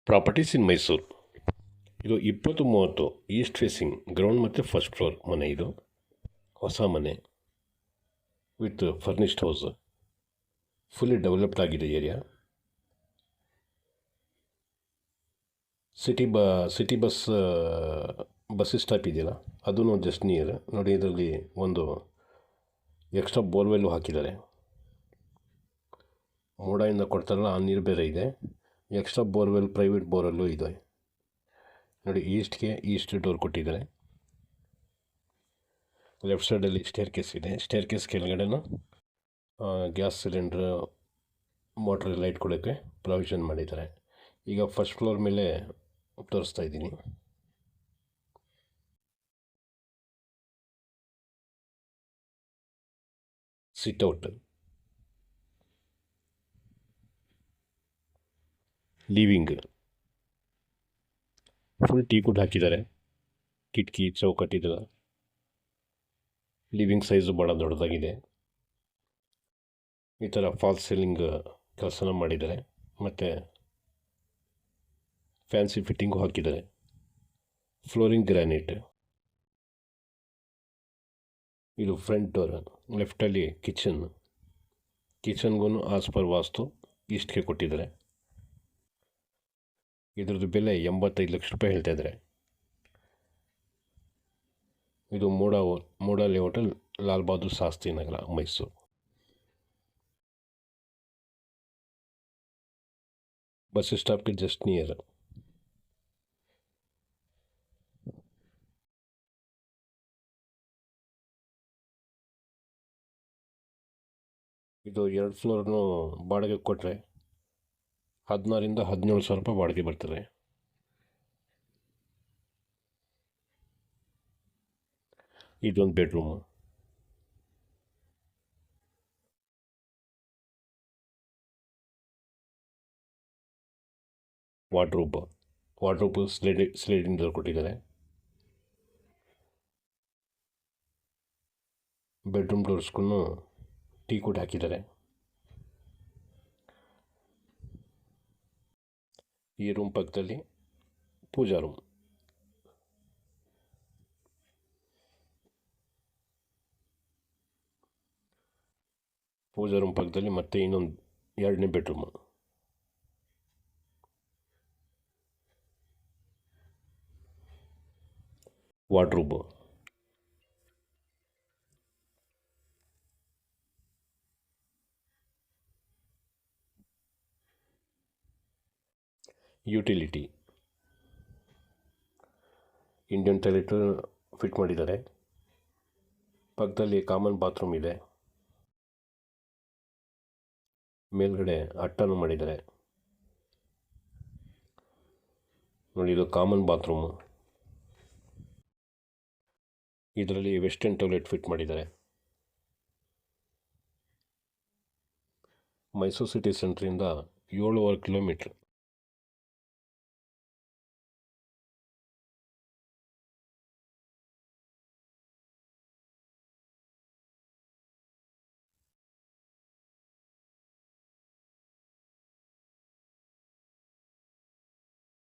Properties ಇನ್ ಮೈಸೂರು. ಇದು 20-30 East facing ground ಮತ್ತು first floor ಮನೆ. ಇದು ಹೊಸ ಮನೆ with furnished house, fully developed ಆಗಿದೆ ಏರಿಯಾ. ಸಿಟಿ ಬಸ್ ಸ್ಟಾಪ್ ಇದೆಯಲ್ಲ, ಅದೂ ಜಸ್ಟ್ ನಿಯರ್ ನೋಡಿ. ಇದರಲ್ಲಿ ಒಂದು ಎಕ್ಸ್ಟ್ರಾ ಬೋರ್ವೆಲ್ಲು ಹಾಕಿದ್ದಾರೆ. ಮೋಡದಿಂದ ಕೊಡ್ತಾರಲ್ಲ ಆ ನೀರು ಬೇರೆ ಇದೆ. ಎಕ್ಸ್ಟ್ರಾ ಬೋರ್ವೆಲ್, ಪ್ರೈವೇಟ್ ಬೋರಲ್ಲೂ ಇದೆ ನೋಡಿ. ಈಸ್ಟ್ ಡೋರ್ ಕೊಟ್ಟಿದ್ದಾರೆ. ಲೆಫ್ಟ್ ಸೈಡಲ್ಲಿ ಸ್ಟೇರ್ ಕೇಸ್ ಇದೆ. ಸ್ಟೇರ್ ಕೇಸ್ ಕೆಳಗಡೆನೂ ಗ್ಯಾಸ್ ಸಿಲಿಂಡ್ರ್, ಮೋಟ್ರ್ ಎಲ್ಲ ಇಟ್ಕೊಳ್ಳೋಕ್ಕೆ ಪ್ರಾವಿಷನ್ ಮಾಡಿದ್ದಾರೆ. ಈಗ ಫಸ್ಟ್ ಫ್ಲೋರ್ ಮೇಲೆ ತೋರಿಸ್ತಾ ಇದ್ದೀನಿ. Sit-out, living, full teak wood ಹಾಕಿದ್ದಾರೆ. ಕಿಟಕಿ ಚೌಕಟ್ಟಿದೆ. ಲಿವಿಂಗ್ ಸೈಜು ಭಾಳ ದೊಡ್ಡದಾಗಿದೆ. ಈ ಥರ ಫಾಲ್ಸ್ ಸೀಲಿಂಗ್ ಕೆಲಸನ ಮಾಡಿದ್ದಾರೆ. ಮತ್ತು ಫ್ಯಾನ್ಸಿ ಫಿಟ್ಟಿಂಗು ಹಾಕಿದ್ದಾರೆ. ಫ್ಲೋರಿಂಗ್ ಗ್ರಾನೈಟ್. ಇದು ಫ್ರಂಟ್ ಡೋರ್. ಲೆಫ್ಟಲ್ಲಿ ಕಿಚನ್ಗೂ ಆಸ್ ಪರ್ ವಾಸ್ತು ಈಸ್ಟ್ಗೆ ಕೊಟ್ಟಿದ್ದಾರೆ. ಇದ್ರದ್ದು ಬೆಲೆ 85 ಲಕ್ಷ ರೂಪಾಯಿ ಹೇಳ್ತಾಯಿದ್ದಾರೆ. ಇದು ಮೂಡ ಲೇಔಟಲ್, ಲಾಲ್ ಬಹದ್ದೂರ್ ಶಾಸ್ತ್ರಿ ನಗರ, ಮೈಸೂರು. ಬಸ್ ಸ್ಟಾಪ್ಗೆ ಜಸ್ಟ್ ನಿಯರ್. ಇದು 2 ಫ್ಲೋರ್ನು ಬಾಡಿಗೆ ಕೊಟ್ಟರೆ 16,000 to 17,000 ರೂಪಾಯಿ ಬಾಡಿಗೆ ಬರ್ತದೆ. ಇದೊಂದು ಬೆಡ್ರೂಮು. ವಾರ್ಡ್ರೋಬ್ ಸ್ಲೈಡಿಂಗ್ ಡೋರ್ ಕೊಟ್ಟಿದ್ದಾರೆ. ಬೆಡ್ರೂಮ್ ಡೋರ್ಸ್ಗೂ ಟೀ ಕೂಡ ಹಾಕಿದ್ದಾರೆ. ಈ ರೂಮ್ ಪಕ್ಕದಲ್ಲಿ ಪೂಜಾ ರೂಮ್. ಪಕ್ಕದಲ್ಲಿ ಮತ್ತೆ ಇನ್ನೊಂದು 2ನೇ bedroom. Wardrobe. Utility, Indian toilet fit ಮಾಡಿದ್ದಾರೆ. ಪಕ್ಕದಲ್ಲಿ ಕಾಮನ್ ಬಾತ್ರೂಮ್ ಇದೆ. ಮೇಲ್ಗಡೆ ಅಟ್ಟನ್ನು ಮಾಡಿದ್ದಾರೆ ನೋಡಿ. ಇದು ಕಾಮನ್ ಬಾತ್ರೂಮು. ಇದರಲ್ಲಿ ವೆಸ್ಟರ್ನ್ ಟಾಯ್ಲೆಟ್ ಫಿಟ್ ಮಾಡಿದ್ದಾರೆ. ಮೈಸೂರು ಸಿಟಿ ಸೆಂಟ್ರಿಂದ 7.5 ಕಿಲೋಮೀಟ್ರ್.